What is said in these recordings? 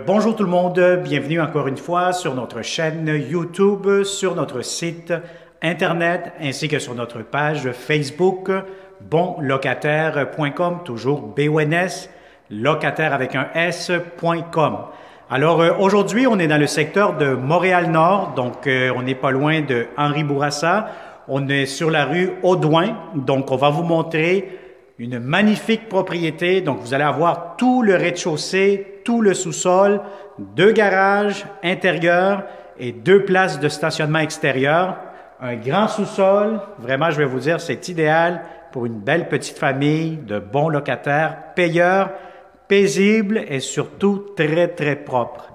Bonjour tout le monde, bienvenue encore une fois sur notre chaîne YouTube, sur notre site internet ainsi que sur notre page Facebook bonlocataire.com, toujours BONS, locataire avec un S.com. Alors aujourd'hui, on est dans le secteur de Montréal-Nord, donc on n'est pas loin de Henri Bourassa. On est sur la rue Audouin, donc on va vous montrer une magnifique propriété. Donc vous allez avoir tout le rez-de-chaussée, tout le sous-sol, 2 garages intérieurs et 2 places de stationnement extérieur. Un grand sous-sol, vraiment je vais vous dire, c'est idéal pour une belle petite famille de bons locataires, payeurs, paisibles et surtout très très propres.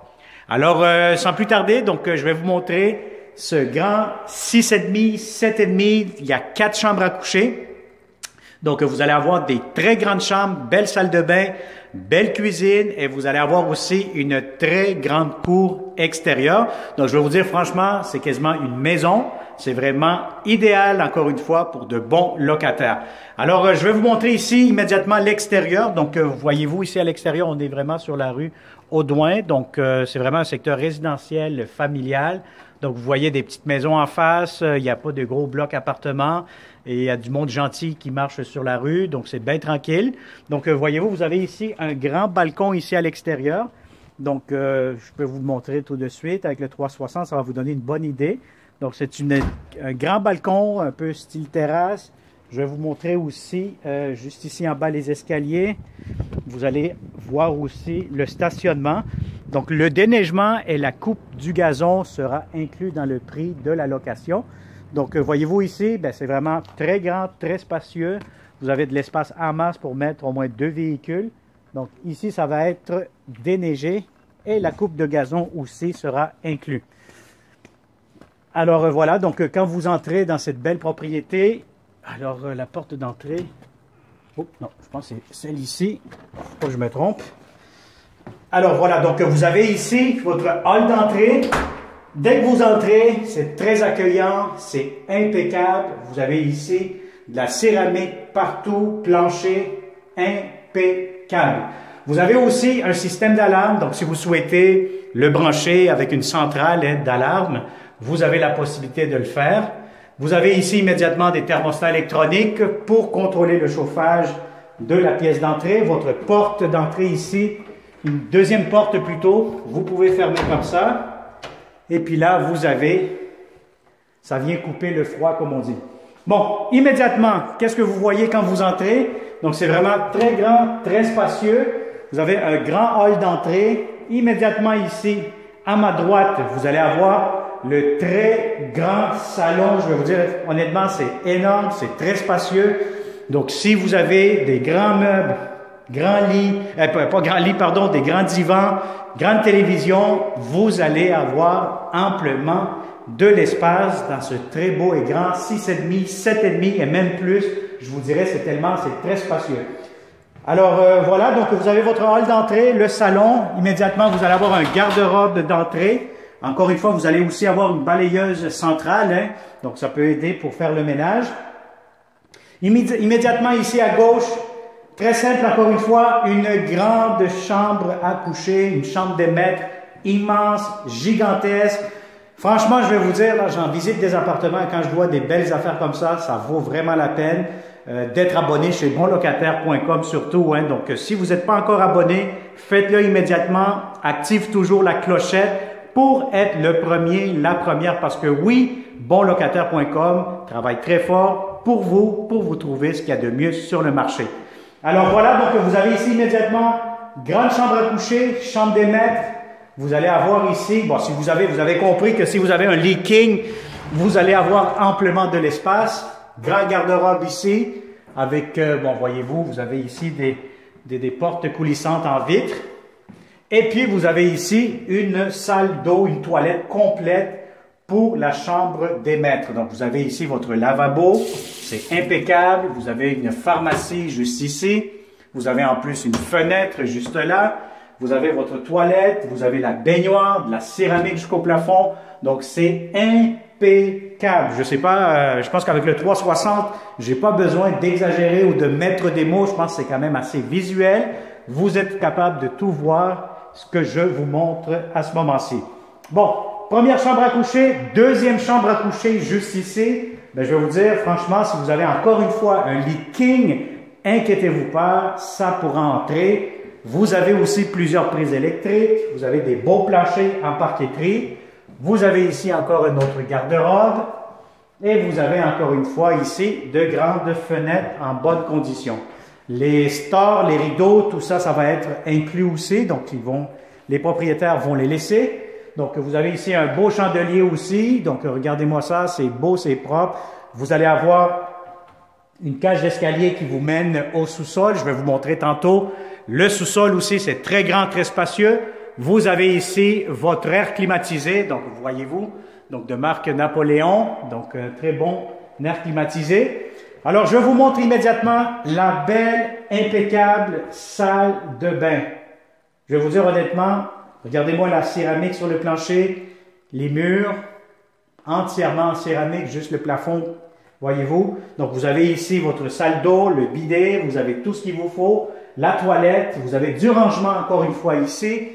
Alors sans plus tarder, donc je vais vous montrer ce grand 6,5, 7,5, il y a 4 chambres à coucher. Donc, vous allez avoir des très grandes chambres, belle salle de bain, belle cuisine et vous allez avoir aussi une très grande cour extérieure. Donc, je vais vous dire franchement, c'est quasiment une maison. C'est vraiment idéal, encore une fois, pour de bons locataires. Alors, je vais vous montrer ici immédiatement l'extérieur. Donc, voyez-vous ici à l'extérieur, on est vraiment sur la rue Audouin. Donc, c'est vraiment un secteur résidentiel familial. Donc, vous voyez des petites maisons en face. Il n'y a pas de gros blocs appartements. Et il y a du monde gentil qui marche sur la rue, donc c'est bien tranquille. Donc, voyez-vous, vous avez ici un grand balcon ici à l'extérieur. Donc, je peux vous le montrer tout de suite. Avec le 360, ça va vous donner une bonne idée. Donc, c'est un grand balcon, un peu style terrasse. Je vais vous montrer aussi, juste ici en bas, les escaliers. Vous allez voir aussi le stationnement. Donc, le déneigement et la coupe du gazon sera inclus dans le prix de la location. Donc, voyez-vous ici, c'est vraiment très grand, très spacieux. Vous avez de l'espace en masse pour mettre au moins 2 véhicules. Donc, ici, ça va être déneigé et la coupe de gazon aussi sera inclus. Alors, voilà. Donc, quand vous entrez dans cette belle propriété, alors, la porte d'entrée, oh, non, je pense que c'est celle ici. Faut pas que je me trompe. Alors, voilà. Donc, vous avez ici votre hall d'entrée. Dès que vous entrez, c'est très accueillant, c'est impeccable. Vous avez ici de la céramique partout, plancher, impeccable. Vous avez aussi un système d'alarme, donc si vous souhaitez le brancher avec une centrale d'alarme, vous avez la possibilité de le faire. Vous avez ici immédiatement des thermostats électroniques pour contrôler le chauffage de la pièce d'entrée. Votre porte d'entrée ici, une deuxième porte plutôt, vous pouvez fermer comme ça. Et puis là, vous avez, ça vient couper le froid, comme on dit. Bon, immédiatement, qu'est-ce que vous voyez quand vous entrez? Donc, c'est vraiment très grand, très spacieux. Vous avez un grand hall d'entrée. Immédiatement ici, à ma droite, vous allez avoir le très grand salon. Je vais vous dire, honnêtement, c'est énorme, c'est très spacieux. Donc, si vous avez des grands meubles, grands lits, pas grands lits, pardon, des grands divans, grande télévision, vous allez avoir amplement de l'espace dans ce très beau et grand 6,5, 7,5 et même plus. Je vous dirais, c'est très spacieux. Alors voilà, donc vous avez votre hall d'entrée, le salon. Immédiatement, vous allez avoir un garde-robe d'entrée. Encore une fois, vous allez aussi avoir une balayeuse centrale, donc ça peut aider pour faire le ménage. Immédiatement ici à gauche, très simple, encore une fois, une grande chambre à coucher, une chambre de maître immense, gigantesque. Franchement, je vais vous dire, là, j'en visite des appartements et quand je vois des belles affaires comme ça vaut vraiment la peine d'être abonné chez bonlocataire.com surtout. Donc, si vous n'êtes pas encore abonné, faites-le immédiatement. Active toujours la clochette pour être le premier, la première, parce que oui, bonlocataire.com travaille très fort pour vous trouver ce qu'il y a de mieux sur le marché. Alors voilà, donc vous avez ici immédiatement grande chambre à coucher, chambre des maîtres. Vous allez avoir ici, bon, si vous avez compris que si vous avez un leaking, vous allez avoir amplement de l'espace. Grand garde-robe ici, avec, bon, voyez-vous, vous avez ici des portes coulissantes en vitre. Et puis vous avez ici une salle d'eau, une toilette complète pour la chambre des maîtres. Donc, vous avez ici votre lavabo, c'est impeccable. Vous avez une pharmacie juste ici. Vous avez en plus une fenêtre juste là. Vous avez votre toilette, vous avez la baignoire, de la céramique jusqu'au plafond. Donc, c'est impeccable. Je sais pas, je pense qu'avec le 360, j'ai pas besoin d'exagérer ou de mettre des mots. Je pense que c'est quand même assez visuel. Vous êtes capable de tout voir ce que je vous montre à ce moment-ci. Bon, première chambre à coucher, deuxième chambre à coucher juste ici. Ben, je vais vous dire, franchement, si vous avez encore une fois un lit king, inquiétez-vous pas, ça pourra entrer. Vous avez aussi plusieurs prises électriques, vous avez des beaux planchers en parqueterie. Vous avez ici encore une autre garde-robe. Et vous avez encore une fois ici de grandes fenêtres en bonne condition. Les stores, les rideaux, tout ça, ça va être inclus aussi. Donc, les propriétaires vont les laisser. Donc, vous avez ici un beau chandelier aussi. Donc, regardez-moi ça, c'est beau, c'est propre. Vous allez avoir une cage d'escalier qui vous mène au sous-sol. Je vais vous montrer tantôt. Le sous-sol aussi, c'est très grand, très spacieux. Vous avez ici votre air climatisé. Donc, voyez-vous, donc de marque Napoléon. Donc, un très bon air climatisé. Alors, je vous montre immédiatement la belle, impeccable salle de bain. Je vais vous dire honnêtement, regardez-moi la céramique sur le plancher, les murs, entièrement en céramique, juste le plafond, voyez-vous. Donc, vous avez ici votre salle d'eau, le bidet, vous avez tout ce qu'il vous faut, la toilette, vous avez du rangement encore une fois ici,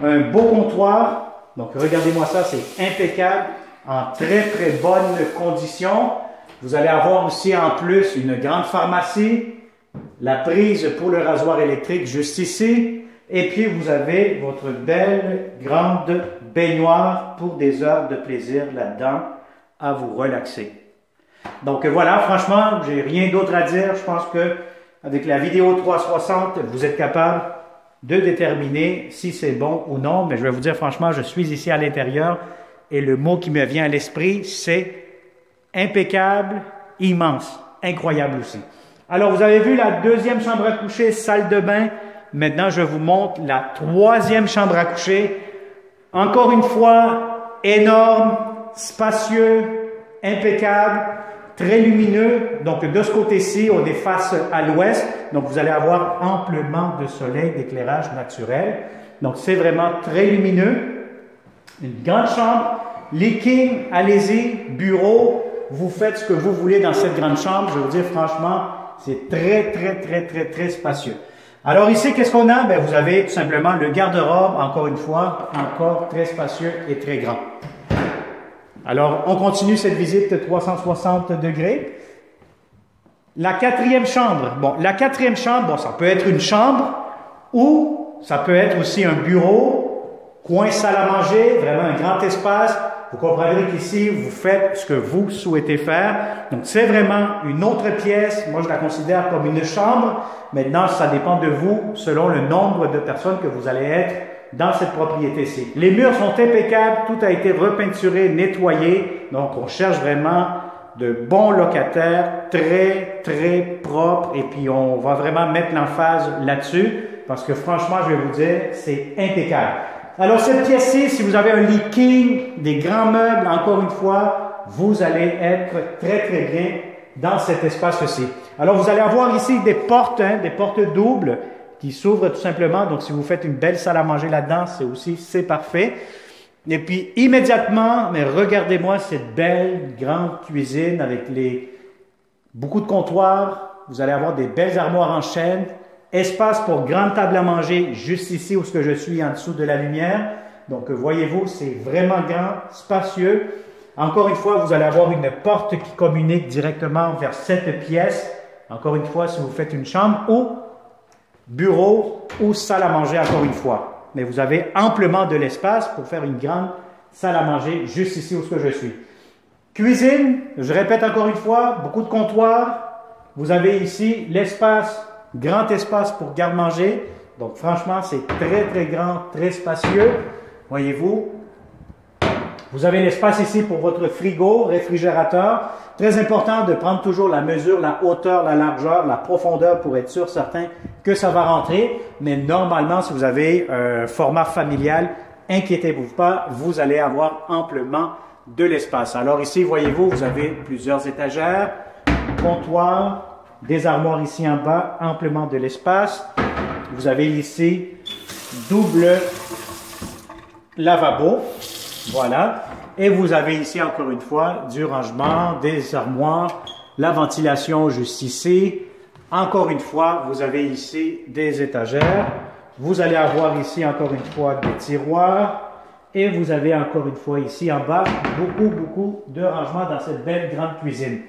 un beau comptoir. Donc, regardez-moi ça, c'est impeccable, en très, très bonne condition. Vous allez avoir aussi en plus une grande pharmacie, la prise pour le rasoir électrique juste ici. Et puis, vous avez votre belle grande baignoire pour des heures de plaisir là-dedans à vous relaxer. Donc voilà, franchement, j'ai rien d'autre à dire. Je pense que avec la vidéo 360, vous êtes capable de déterminer si c'est bon ou non. Mais je vais vous dire franchement, je suis ici à l'intérieur et le mot qui me vient à l'esprit, c'est impeccable, immense, incroyable aussi. Alors, vous avez vu la deuxième chambre à coucher, salle de bain. Maintenant, je vous montre la troisième chambre à coucher. Encore une fois, énorme, spacieux, impeccable, très lumineux. Donc, de ce côté-ci, on est face à l'ouest. Donc, vous allez avoir amplement de soleil, d'éclairage naturel. Donc, c'est vraiment très lumineux. Une grande chambre. Lit king, allez-y, bureau. Vous faites ce que vous voulez dans cette grande chambre. Je vais vous dire franchement, c'est très, très, très, très, très spacieux. Alors ici, qu'est-ce qu'on a? Ben, vous avez tout simplement le garde-robe, encore une fois, encore très spacieux et très grand. Alors, on continue cette visite de 360 degrés. La quatrième chambre. Bon, la quatrième chambre, bon, ça peut être une chambre ou ça peut être aussi un bureau, coin salle à manger, vraiment un grand espace. Vous comprendrez qu'ici, vous faites ce que vous souhaitez faire. Donc, c'est vraiment une autre pièce. Moi, je la considère comme une chambre. Maintenant, ça dépend de vous, selon le nombre de personnes que vous allez être dans cette propriété-ci. Les murs sont impeccables. Tout a été repeinturé, nettoyé. Donc, on cherche vraiment de bons locataires, très, très propres. Et puis, on va vraiment mettre l'emphase là-dessus. Parce que franchement, je vais vous dire, c'est impeccable. Alors, cette pièce-ci, si vous avez un lit king, des grands meubles, encore une fois, vous allez être très, très bien dans cet espace-ci. Alors, vous allez avoir ici des portes doubles qui s'ouvrent tout simplement. Donc, si vous faites une belle salle à manger là-dedans, c'est parfait. Et puis, immédiatement, mais regardez-moi cette belle grande cuisine avec beaucoup de comptoirs. Vous allez avoir des belles armoires en chêne. Espace pour grande table à manger, juste ici où je suis, en dessous de la lumière. Donc, voyez-vous, c'est vraiment grand, spacieux. Encore une fois, vous allez avoir une porte qui communique directement vers cette pièce. Encore une fois, si vous faites une chambre ou bureau ou salle à manger, encore une fois. Mais vous avez amplement de l'espace pour faire une grande salle à manger juste ici où je suis. Cuisine, je répète encore une fois, beaucoup de comptoirs. Vous avez ici l'espace, grand espace pour garde-manger. Donc, franchement, c'est très, très grand, très spacieux. Voyez-vous. Vous avez l'espace ici pour votre frigo, réfrigérateur. Très important de prendre toujours la mesure, la hauteur, la largeur, la profondeur pour être sûr, certain que ça va rentrer. Mais normalement, si vous avez un format familial, inquiétez-vous pas, vous allez avoir amplement de l'espace. Alors ici, voyez-vous, vous avez plusieurs étagères, comptoir, des armoires ici en bas, amplement de l'espace. Vous avez ici double lavabo, voilà. Et vous avez ici encore une fois du rangement, des armoires, la ventilation juste ici. Encore une fois, vous avez ici des étagères. Vous allez avoir ici encore une fois des tiroirs. Et vous avez encore une fois ici en bas beaucoup de rangements dans cette belle grande cuisine.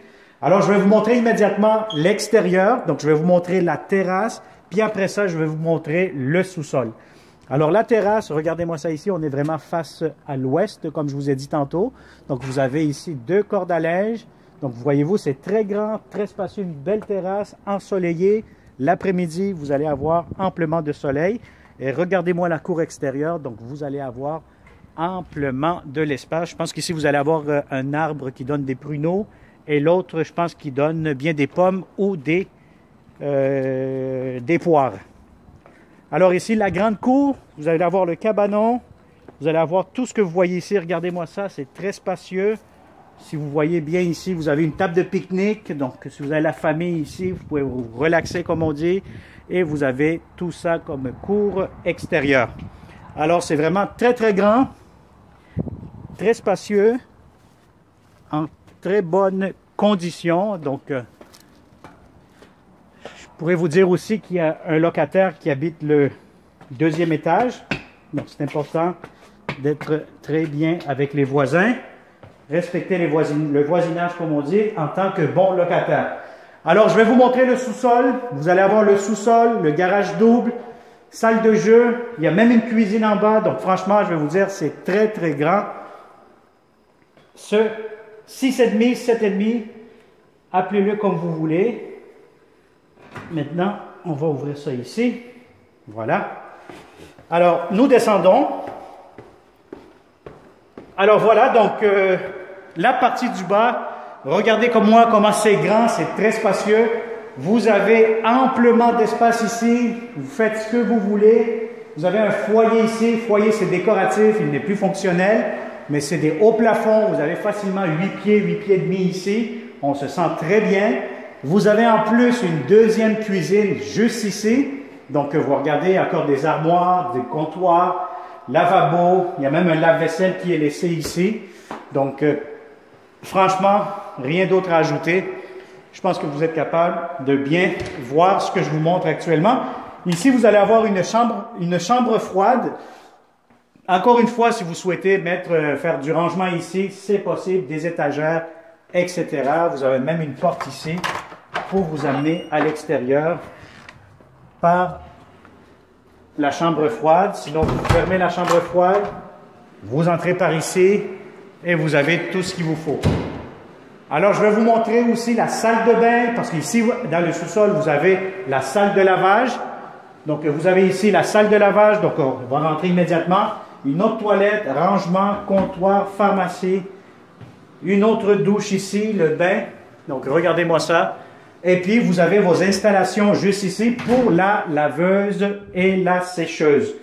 Alors, je vais vous montrer immédiatement l'extérieur. Donc, je vais vous montrer la terrasse. Puis après ça, je vais vous montrer le sous-sol. Alors, la terrasse, regardez-moi ça ici. On est vraiment face à l'ouest, comme je vous ai dit tantôt. Donc, vous avez ici 2 cordes à linge. Donc, voyez-vous, c'est très grand, très spacieux, une belle terrasse ensoleillée. L'après-midi, vous allez avoir amplement de soleil. Et regardez-moi la cour extérieure. Donc, vous allez avoir amplement de l'espace. Je pense qu'ici, vous allez avoir un arbre qui donne des pruneaux et l'autre, je pense, qui donne bien des pommes ou des poires. Alors ici, la grande cour, vous allez avoir le cabanon, vous allez avoir tout ce que vous voyez ici. Regardez-moi ça, c'est très spacieux. Si vous voyez bien ici, vous avez une table de pique-nique. Donc, si vous avez la famille ici, vous pouvez vous relaxer, comme on dit. Et vous avez tout ça comme cour extérieure. Alors, c'est vraiment très grand. Très spacieux, en très bonne condition. Donc, je pourrais vous dire aussi qu'il y a un locataire qui habite le 2e étage. Donc, c'est important d'être très bien avec les voisins. Respecter le voisinage, comme on dit, en tant que bon locataire. Alors, je vais vous montrer le sous-sol. Vous allez avoir le sous-sol, le garage double, salle de jeu. Il y a même une cuisine en bas. Donc, franchement, je vais vous dire, c'est très grand. Ce 6,5, 7,5, appelez-le comme vous voulez. Maintenant, on va ouvrir ça ici. Voilà. Alors, nous descendons. Alors voilà, donc la partie du bas, regardez comme moi, comment c'est grand, c'est très spacieux. Vous avez amplement d'espace ici, vous faites ce que vous voulez. Vous avez un foyer ici, le foyer c'est décoratif, il n'est plus fonctionnel. Mais c'est des hauts plafonds, vous avez facilement 8 pieds et demi ici. On se sent très bien. Vous avez en plus une 2e cuisine juste ici. Donc, vous regardez encore des armoires, des comptoirs, lavabo. Il y a même un lave-vaisselle qui est laissé ici. Donc, franchement, rien d'autre à ajouter. Je pense que vous êtes capable de bien voir ce que je vous montre actuellement. Ici, vous allez avoir une chambre froide. Encore une fois, si vous souhaitez faire du rangement ici, c'est possible, des étagères, etc. Vous avez même une porte ici pour vous amener à l'extérieur par la chambre froide. Sinon, vous fermez la chambre froide, vous entrez par ici et vous avez tout ce qu'il vous faut. Alors, je vais vous montrer aussi la salle de bain parce qu'ici, dans le sous-sol, vous avez la salle de lavage. Donc, vous avez ici la salle de lavage. Donc, on va rentrer immédiatement. Une autre toilette, rangement, comptoir, pharmacie. Une autre douche ici, le bain. Donc, regardez-moi ça. Et puis, vous avez vos installations juste ici pour la laveuse et la sécheuse.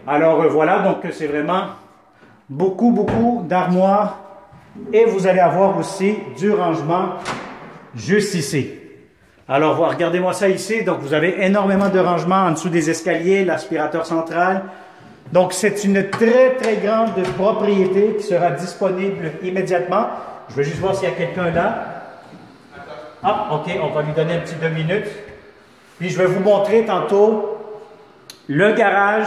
Alors, voilà. Donc, c'est vraiment beaucoup d'armoires. Et vous allez avoir aussi du rangement juste ici. Alors, regardez-moi ça ici. Donc, vous avez énormément de rangement en dessous des escaliers, l'aspirateur central. Donc, c'est une très grande propriété qui sera disponible immédiatement. Je vais juste voir s'il y a quelqu'un là. Ah, OK, on va lui donner un petit 2 minutes. Puis, je vais vous montrer tantôt le garage.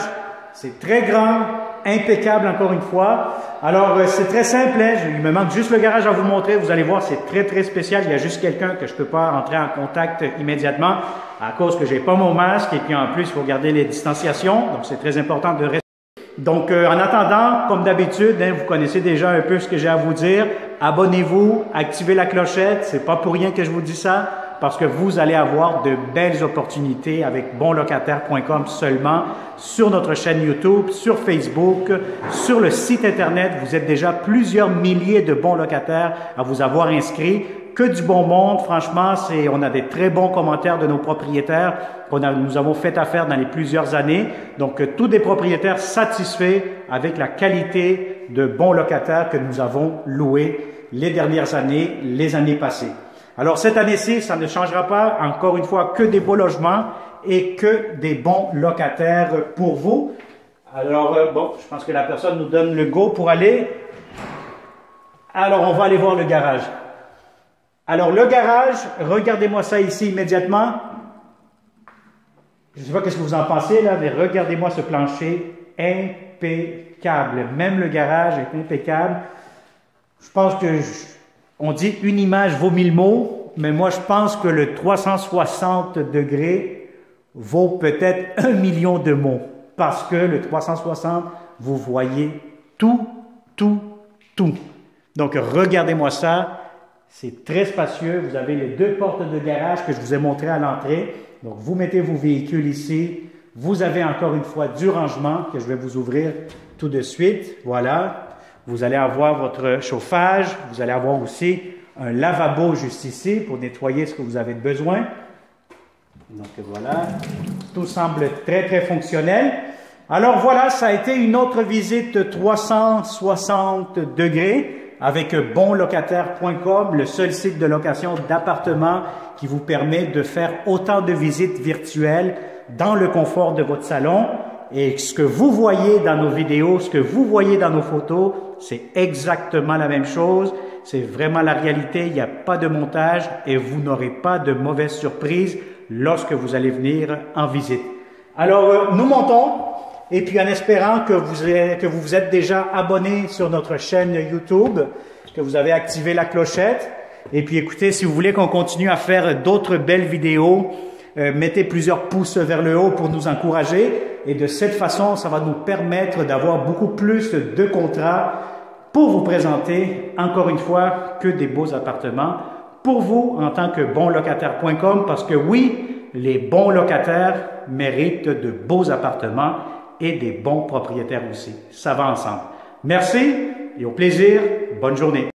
C'est très grand, impeccable encore une fois. Alors, c'est très simple. Hein? Il me manque juste le garage à vous montrer. Vous allez voir, c'est très spécial. Il y a juste quelqu'un que je ne peux pas entrer en contact immédiatement à cause que je n'ai pas mon masque. Et puis, en plus, il faut garder les distanciations. Donc, c'est très important de rester. Donc, en attendant, comme d'habitude, hein, vous connaissez déjà un peu ce que j'ai à vous dire. Abonnez-vous, activez la clochette. C'est pas pour rien que je vous dis ça, parce que vous allez avoir de belles opportunités avec bonlocataire.com seulement, sur notre chaîne YouTube, sur Facebook, sur le site Internet. Vous êtes déjà plusieurs milliers de bons locataires à vous avoir inscrits. Que du bon monde, franchement, on a des très bons commentaires de nos propriétaires nous avons fait affaire dans les plusieurs années. Donc, tous des propriétaires satisfaits avec la qualité de bons locataires que nous avons loués les dernières années, les années passées. Alors, cette année-ci, ça ne changera pas, encore une fois, que des beaux logements et que des bons locataires pour vous. Alors, bon, je pense que la personne nous donne le go pour aller. Alors, on va aller voir le garage. Alors, le garage, regardez-moi ça ici immédiatement. Je ne sais pas ce que vous en pensez là, mais regardez-moi ce plancher impeccable. Même le garage est impeccable. Je pense que on dit une image vaut 1000 mots, mais moi je pense que le 360 degrés vaut peut-être 1 million de mots. Parce que le 360, vous voyez tout, tout, tout. Donc regardez-moi ça. C'est très spacieux. Vous avez les deux portes de garage que je vous ai montrées à l'entrée. Donc, vous mettez vos véhicules ici. Vous avez encore une fois du rangement que je vais vous ouvrir tout de suite. Voilà. Vous allez avoir votre chauffage. Vous allez avoir aussi un lavabo juste ici pour nettoyer ce que vous avez besoin. Donc, voilà. Tout semble très, très fonctionnel. Alors, voilà, ça a été une autre visite 360 degrés avec bonlocataire.com, le seul site de location d'appartements qui vous permet de faire autant de visites virtuelles dans le confort de votre salon. Et ce que vous voyez dans nos vidéos, ce que vous voyez dans nos photos, c'est exactement la même chose. C'est vraiment la réalité, il n'y a pas de montage et vous n'aurez pas de mauvaises surprises lorsque vous allez venir en visite. Alors, nous montons. Et puis en espérant que vous êtes déjà abonné sur notre chaîne YouTube, que vous avez activé la clochette. Et puis écoutez, si vous voulez qu'on continue à faire d'autres belles vidéos, mettez plusieurs pouces vers le haut pour nous encourager. Et de cette façon, ça va nous permettre d'avoir beaucoup plus de contrats pour vous présenter, encore une fois, que des beaux appartements pour vous en tant que bonlocataire.com. Parce que oui, les bons locataires méritent de beaux appartements et des bons propriétaires aussi. Ça va ensemble. Merci et au plaisir. Bonne journée.